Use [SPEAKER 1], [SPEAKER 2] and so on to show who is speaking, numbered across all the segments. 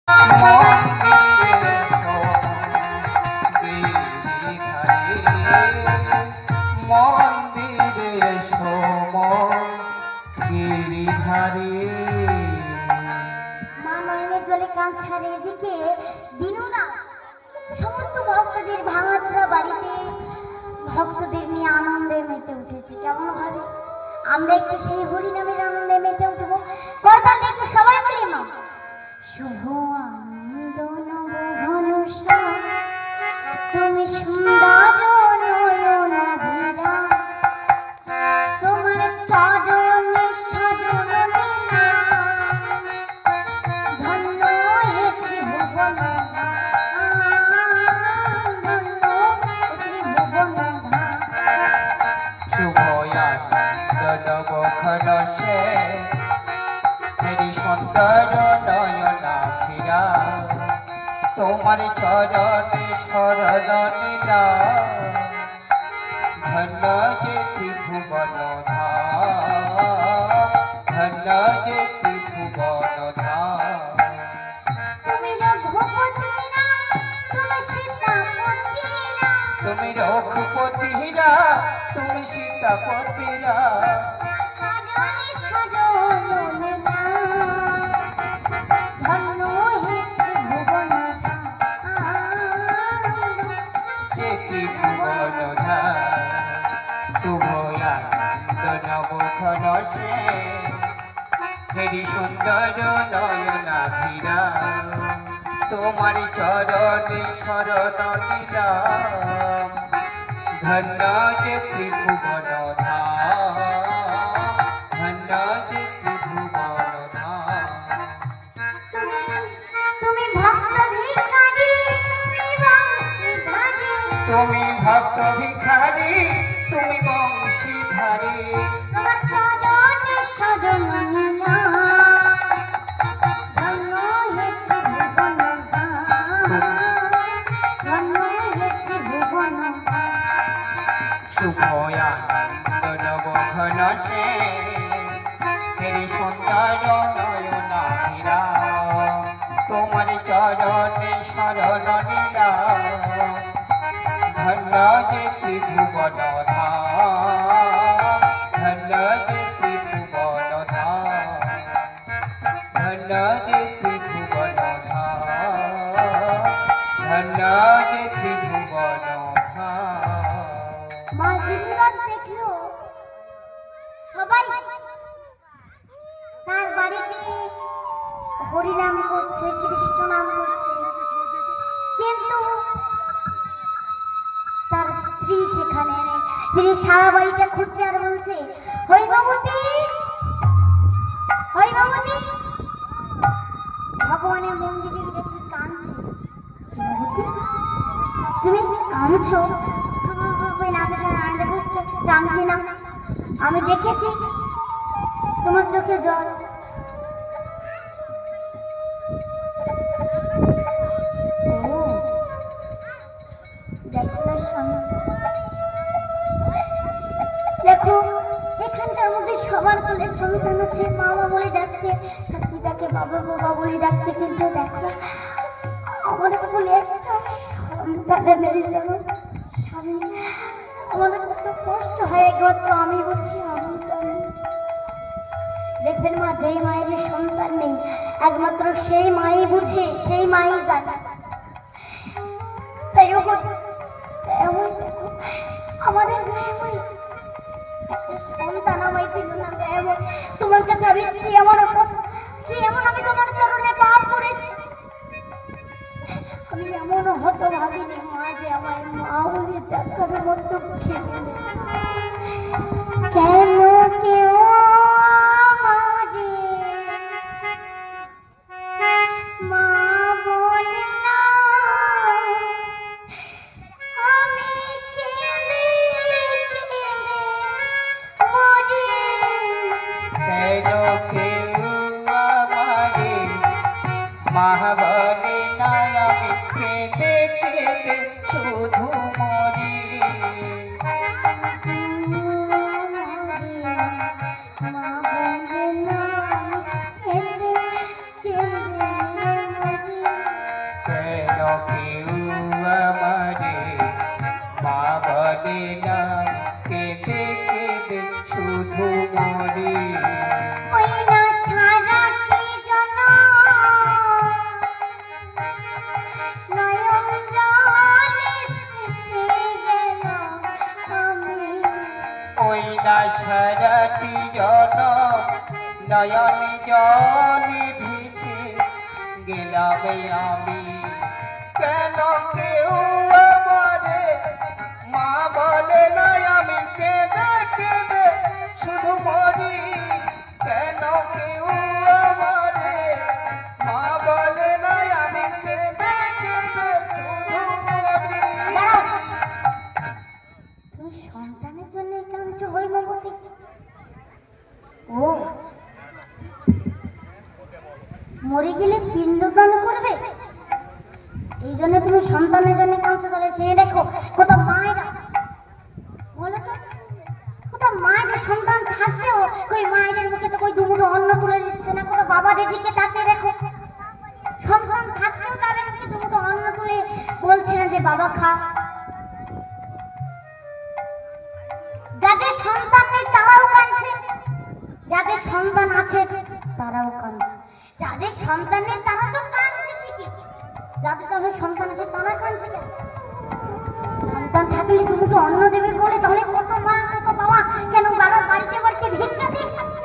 [SPEAKER 1] মন্দিরে গিরিধারে
[SPEAKER 2] মা নয়নের জলে কান ছাড়ে এদিকে দিনু না সমস্ত ভক্তদের ভাঙাচোরা বাড়িতে ভক্তদের নিয়ে আনন্দে মেতে উঠেছে। কেমন ভাবে আমরা একটু সেই হরিনামের আনন্দে মেতে উঠবো। করতাল একটু সবাই বলি মা শুভ আনন্দ নব ঘনশ্যাম তুমি সুন্দর নয়নাভিরাম তোমার চরণে সাধন ধন্য হে ত্রিভুবন
[SPEAKER 1] তোমার চরণে শরণ নিলাম ধন্য যে ত্রিভুবন ধন্য যে ত্রিভুবন
[SPEAKER 2] তুমি
[SPEAKER 1] রঘুপতিরা তুমি সীতাপতিরা হেরি সুন্দর নয়নাভিরা তোমার চরণে শরণ নিলাম ধন্য যে ত্রিভুবন ধন্য যে ত্রিভুবন
[SPEAKER 2] তুমি ভক্ত ভিখারি
[SPEAKER 1] তুমি বংশীধারী
[SPEAKER 2] তোমার চরণে শরণ
[SPEAKER 1] শুভয়ানন্দ নবঘন সে হেরি সুন্দর নয়নাভিরা তোমার চরণে শরণ নিলাম ধন্য যে ত্রিভুবন ধন্য যে ত্রিভুবন ধন্য যে ত্রিভুবন ধন্য যে ত্রিভুবন
[SPEAKER 2] মা দিদিবার দেখলো সবাই তার বাড়িতে হরিনাম করছে কৃষ্ণ নাম করছে কিন্তু তার স্ত্রী সেখানে নেই। তিনি সারা বাড়িটা খুঁজছে আর বলছে হৈমবতী হৈমবতী ভগবানের মন্দিরে দেখি কাঁদছে। তুমি কাঁদছো? কাঁদছি না, আমি দেখেছি তোমার চোখে জল। দেখো এখানটার মধ্যে সবার কোলে সন্তান আছে, মামা বলে ডাকছে, পিতাকে বাবা বাবা বলে ডাকছে, কিন্তু দেখো আমার কোলে একটা সন্তানের যেন স্বামী। আমাদের কত কষ্ট হয় একমাত্র আমি বুঝি, আমি জানি। দেখবেন মা, যেই মায়ের সন্তান নেই একমাত্র সেই মাই বুঝে, সেই মাই জানে। তাই আমাদের সন্তান আমায় দিল না। তোমার কাছে আমি কি এমন আমি তোমার চরণে পাপ করেছি? আমি এমন হতভাগিনী মা যে আমার মা বলে ডাকার মতো খেলে কেন কেউ মা বলে না, আমি কেঁদে কেঁদে মরি।
[SPEAKER 1] কেন কেউ আমারে মা বলে না, আমি কেঁদে কেঁদে শুধু মরি।
[SPEAKER 2] মা বলে না, কেঁদে কেঁদে মরি।
[SPEAKER 1] কেউ আমারে মা বলে না, কেঁদে কেঁদে শুধু মরি।
[SPEAKER 2] ওই না সারাটি জনম নয়ন জলে ভেসে গেল আমি।
[SPEAKER 1] ওই না সারাটি জনম নয়ন জলে ভেসে গেলাম আমি। কেন কেউ আমারে মা বলে না, আমি কেঁদে কেঁদে শুধু মরি। কেন কেউ আমারে মা বলে না, আমি কেঁদে কেঁদে শুধু মরি।
[SPEAKER 2] তুমি সন্তানের জন্য কাঁদছো হৈমবতী? ও মরে গেলে পিণ্ডদান করবে, এই জন্য তুমি সন্তানের জন্য কাঁদছো? তাহলে চেয়ে দেখো কোথাও মায়েরা, বলো তো কোথাও মায়ের সন্তান থাকতেও ওই মায়েদের মুখে তো ওই দুমুঠো অন্ন তুলে দিচ্ছে না। কোনো বাবাদের দিকে তাকিয়ে দেখো, সন্তান থাকতেও তাদের মুখে দুমুঠো অন্ন তুলে বলছে না যে বাবা খা। যাদের সন্তান নেই তারাও কাঁদছে, যাদের সন্তান আছে তারাও কাঁদছে। যাদের সন্তান নেই তারা তো কাঁদছে ঠিকই, যাদের তাদের সন্তান আছে তারা কাঁদছে কেন? সন্তান থাকলে তুমি তো অন্ন দেবে বলে, তাহলে কত মা কত বাবা কেন বাড়িতে বাড়িতে ভিক্ষা দিয়ে খাচ্ছে?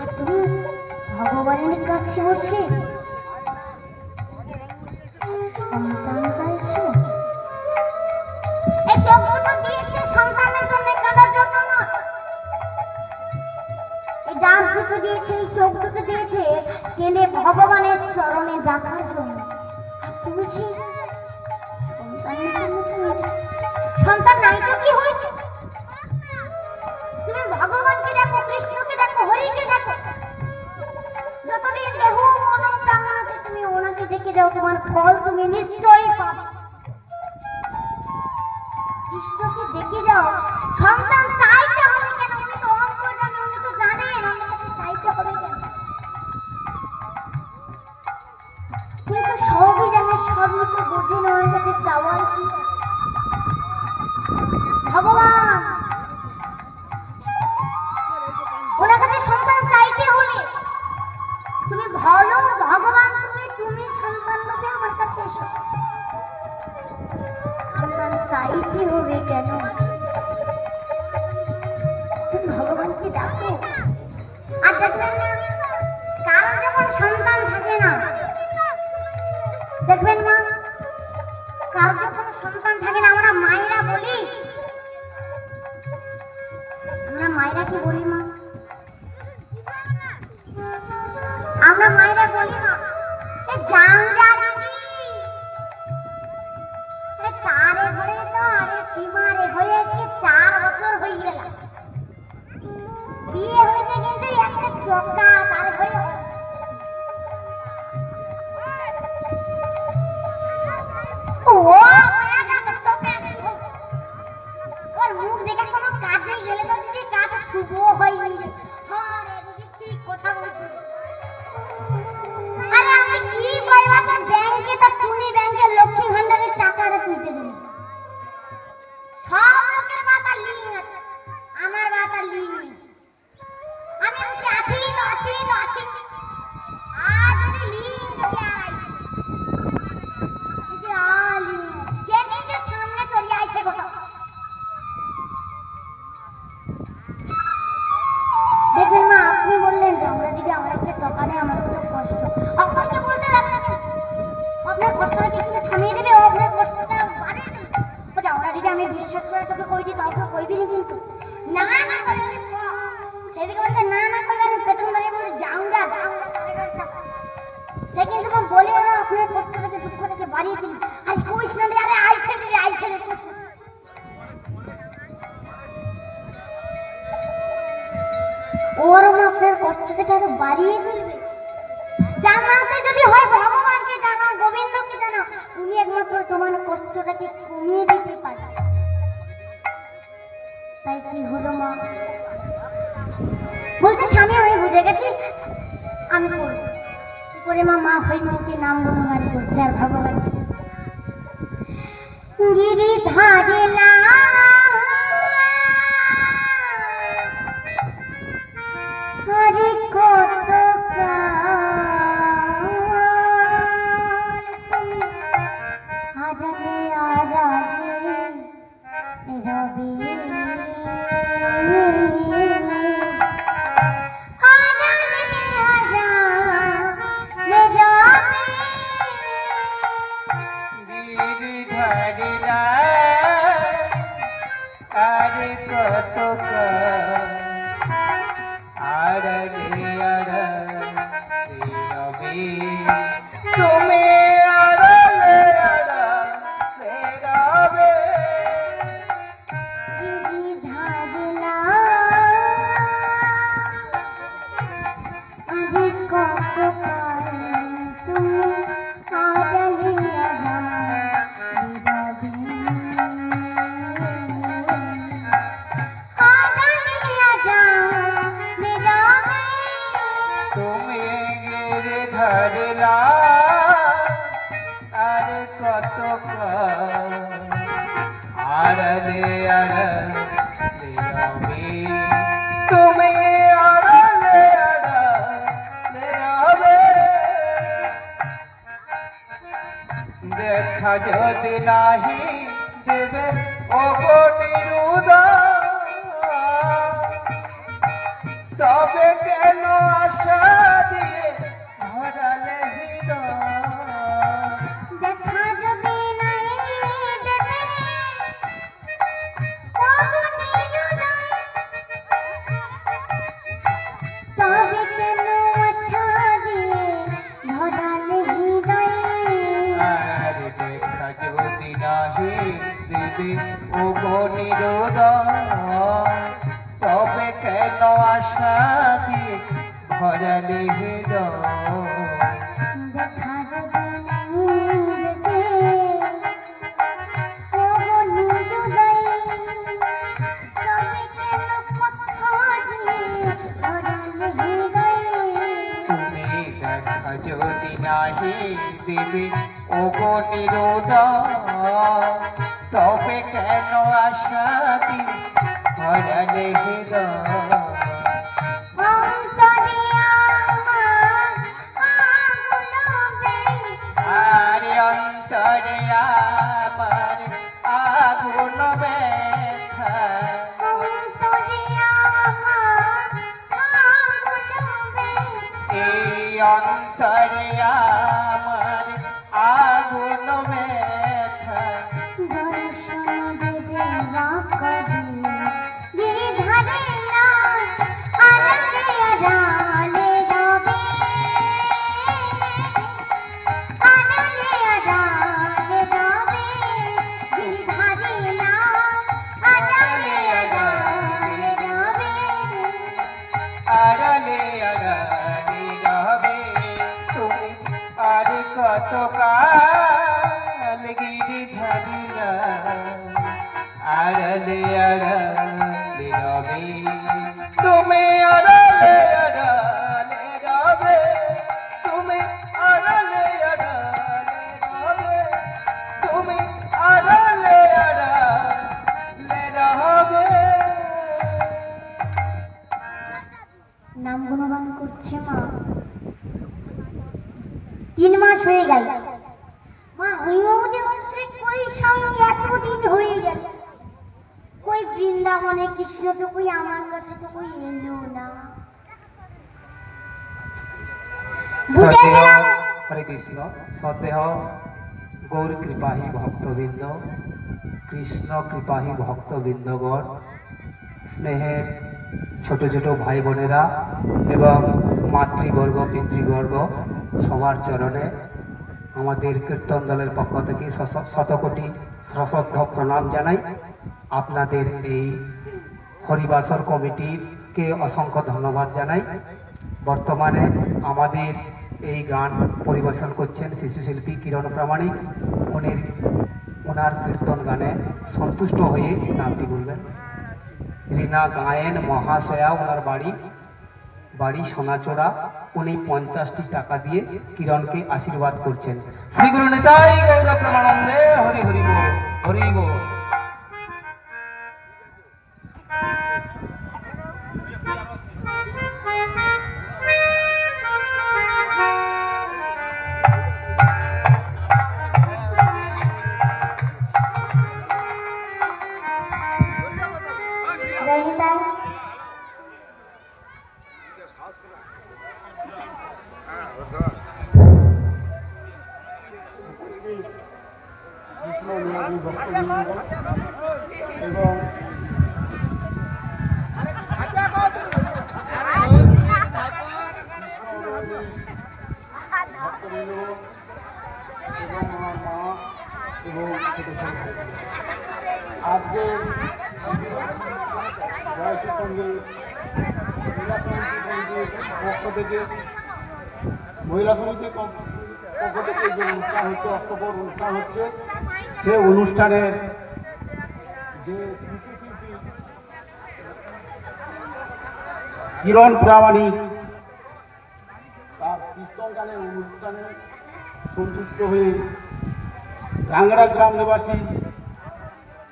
[SPEAKER 2] আর তুমি ভগবানের কাছে বসে সন্তান চাইছো? এই চোখটা দিয়েছে সন্তানের জন্য, কাঁদার জন্য নয়। এই ডাক দুটো দিয়েছে, এই চোখ দুটো দিয়েছে কেঁদে ভগবানের চরণে রাখার জন্য। আর তুমি সেই সন্তানের জন্য কাঁদছো। সন্তান নাই তো কি হয়েছে? তুমি ভগবানকে দেখো, কৃষ্ণকে দেখো, হরিকে দেখো। যতদিন দেহ মন প্রাণ আছে তুমি ওনাকে দেখে যাও, তোমার ফল তুমি নিশ্চয়ই পাবে। কৃষ্ণকে দেখে যাও। সন্তান চাইতে হবে কেন? উনি তো অন্তর্যামী, উনি তো জানেন আমাদের কাছে চাইতে হবে কেন। তুমি তো সবই জানেন, সবই তো বোঝেন ওনার কাছে চাওয়ার কি। ভগবান ওনার কাছে সন্তান চাইতে হলে তুমি ভালো ভগবান, তুমি সন্তান দেবে আমার কাছে এসো। সন্তান চাইতে হবে কেন? তুমি ভগবানকে ডাকো। আর দেখবেন না, কারণ যখন সন্তান থাকে না, দেখবেন মা, কারণ যখন সন্তান থাকে না, আমরা মায়েরা বলি, আমরা মায়েরা কি বলি মা? আমরা মায়েরা বলি মা, এ জাংরা দিদি, তারে ঘরে তো আরে সীমারে ঘরে আজকে 4 বছর হয়ে গেল। বিয়ে হয়েছে কিন্তু একটা টকা তার ঘরে। ও ওর মুখ দেখে কোনো কাজে গেলে তো দিদি কাজ শুভ হয়নি। হ্যাঁ রে দিদি ঠিক কথা বলছো। আরে আমি কি কইবা, ব্যাংকে তো তুমি ব্যাংকে লক্ষ্মী ভান্ডারের টাকা তুলতে দিন। সব লোকের বাতা লিং আছে, আমার বাতা লিং নেই। আমি বসে আছি তো আছি তো আছি। আর যদি লিং যদি আর আইছে, যদি আর লিং কে নিজে সামনে চলে আইছে কথা। দেখবেন মা, আপনি বললেন যে আমরা দিদি আমার একটা টাকা নেই, আমার খুব কষ্ট। আপনাকে বলতে লাগছে আপনার কষ্টটাকে কিন্তু থামিয়ে দেবে, আপনার কষ্টটা বাড়িয়ে দেবে। বলছে আমরা দিদি আমি বিশ্বাস করে তোকে কই দিই, কাউকে কইবি না কিন্তু। না না করে আমি সেদিকে বলছে না না করে আমি পেছন ধরে বলছে যাউঙ্গা যাউঙ্গা। সে কিন্তু বলে না আপনার কষ্টটাকে দুঃখটাকে বাড়িয়ে দিই। আর কইস না রে, আরে আইছে রে আইছে রে। ওরম আপনার কষ্টটাকে আরো বাড়িয়ে দিবে। জানাতে যদি হয় ভগবানকে জানাও, গোবিন্দকে জানাও, উনি একমাত্র তোমার কষ্টটাকে কমিয়ে দিতে পারে। তাই কি হলো মা? বলছে স্বামী আমি বুঝে গেছি, আমি করবো। করে মা হৈমবতী নাম গুণগান করছে আর ভগবান গিরিধারিলা হরে কত তুমি আজানে আজানে রবি
[SPEAKER 1] গিরিধারিলা আরে কত আড়ে রবি তুমি আড়ালে রবে
[SPEAKER 2] গিরিধারিলা আরে কত তুমি আজানে
[SPEAKER 1] তুমি গিরিধারিলা আরে কত আড়ালে রবি তুমি আড়ালে রবে দেখা যদি নাহি দেবে অবনিরুদ তবে কেন আশা দিয়ে ভরালে হৃদয়
[SPEAKER 2] দেখা যদি নাই দেবে তবে কেন আশা দিয়ে ভরালে হৃদয়
[SPEAKER 1] আর দেখা যদি নাহি দেবে অবনিরুদ তবে কেন আশা দিয়ে ভরালে হৃদয়
[SPEAKER 2] দেখা যদি নাই দেবে হৃদয় তবে কেন কথা দিয়ে ভরালে হৃদয়
[SPEAKER 1] তুমি দেখা যদি নাহি দেবে অবনিরুদ তবে কেন আশা দিয়ে ভরালে হৃদয়
[SPEAKER 2] অন্তরে আমার আগুন
[SPEAKER 1] আর অন্তরে আমার আগুন ব্যথা
[SPEAKER 2] অন্তরে আমার আগুন
[SPEAKER 1] এই অন্তরে আমার আগুন ব্যথা
[SPEAKER 2] দর্শন দেবে বাকরি গিরিধারিলা আড়ালে আড়ালে রবে আড়ালে আড়ালে রবে গিরিধারিলা আড়ালে আড়ালে রবে
[SPEAKER 1] আড়ালে রবে তুমি আর কত কাল গিরিধারিলা আড়ালে রবে তুমি আড়ালে রবে তুমি আড়ালে রবে তুমি আড়ালে রবে
[SPEAKER 2] নাম গুণগান করছে মা 3 মাস হয়ে গেল মা হইমবতী বলছে কই সঙ্গে এতদিন হয়ে গেল কই বৃন্দাবনে কৃষ্ণ তো কই আমার কাছে তো কই এলো না বুঝেছিলাম
[SPEAKER 1] হরে কৃষ্ণ সদেহ গৌর কৃপাহী ভক্তবৃন্দ কৃষ্ণ কৃপাহী ভক্তবৃন্দগণ স্নেহের ছোট ছোট ভাই বোনেরা এবং মাতৃবর্গ পিতৃবর্গ সবার চরণে আমাদের কীর্তন দলের পক্ষ থেকে শতকোটি সশ্রদ্ধ প্রণাম জানাই। আপনাদের এই হরিবাসর কমিটিকে অসংখ্য ধন্যবাদ জানাই। বর্তমানে আমাদের এই গান পরিবেশন করছেন শিশুশিল্পী কিরণ প্রামাণিক। ওনার কীর্তন গানে সন্তুষ্ট হয়ে নামটি বলবেন। রীনা গায়েন মহাশয়া, ওনার বাড়ি সোনাচোড়া। উনি 50টি টাকা দিয়ে কিরণকে আশীর্বাদ করছেন। শ্রী গুরু নিতাই গৌর প্রেমানন্দে হরি হরি বল। হরি বল।
[SPEAKER 3] এবং আমার মা এবং আজকে বয়সের সঙ্গে পক্ষ থেকে মহিলা সমিতির পক্ষ থেকে যে অনুষ্ঠান হচ্ছে অক্টোবর অনুষ্ঠান হচ্ছে সে অনুষ্ঠানের যে শিল্পী কিরণ প্রামাণিক তার কীর্তন গানের অনুষ্ঠানে সন্তুষ্ট হয়ে কাংড়া গ্রাম নিবাসী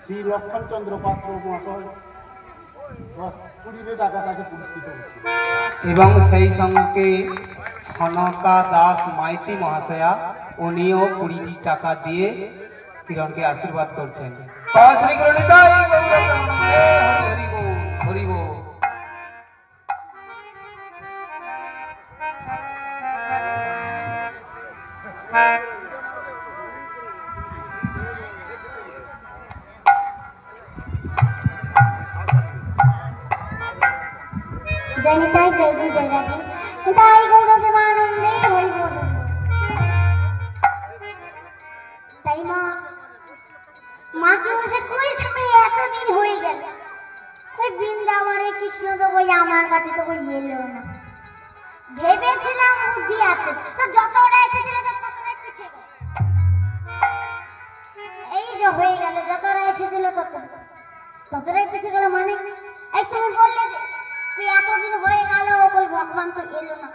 [SPEAKER 3] শ্রী লক্ষণচন্দ্র পাত্র মহাশয় 10-20 টাকা তাকে পুরস্কৃত হচ্ছে
[SPEAKER 1] এবং সেই সঙ্গে সনকা দাস মাইতি মহাশয়া উনিও 20 টাকা দিয়ে কিরণকে আশীর্বাদ করছেন। শ্রী গুরু নিতাই গৌর প্রেমানন্দে, হরি বল, হরি বল।
[SPEAKER 2] জয় নিতাই, জয় গুরু, জয় রাধে। নিতাই গৌর প্রেমানন্দে, হরি বল। তাই মা কি বলছে, কই তুমি এতদিন হয়ে গেল, ওই বৃন্দাবনে কৃষ্ণ তো কই আমার কাছে তো কই এলো না। ভেবেছিলাম বুদ্ধি আছে, তো যতটা এসেছিল ততটাই পিছিয়ে গেল। এই যে হয়ে গেল, যতটা এসেছিল ততটাই পিছিয়ে গেল। মানে এই তুমি বললে যে তুই এতদিন হয়ে গেল কই ভগবান তো এলো না,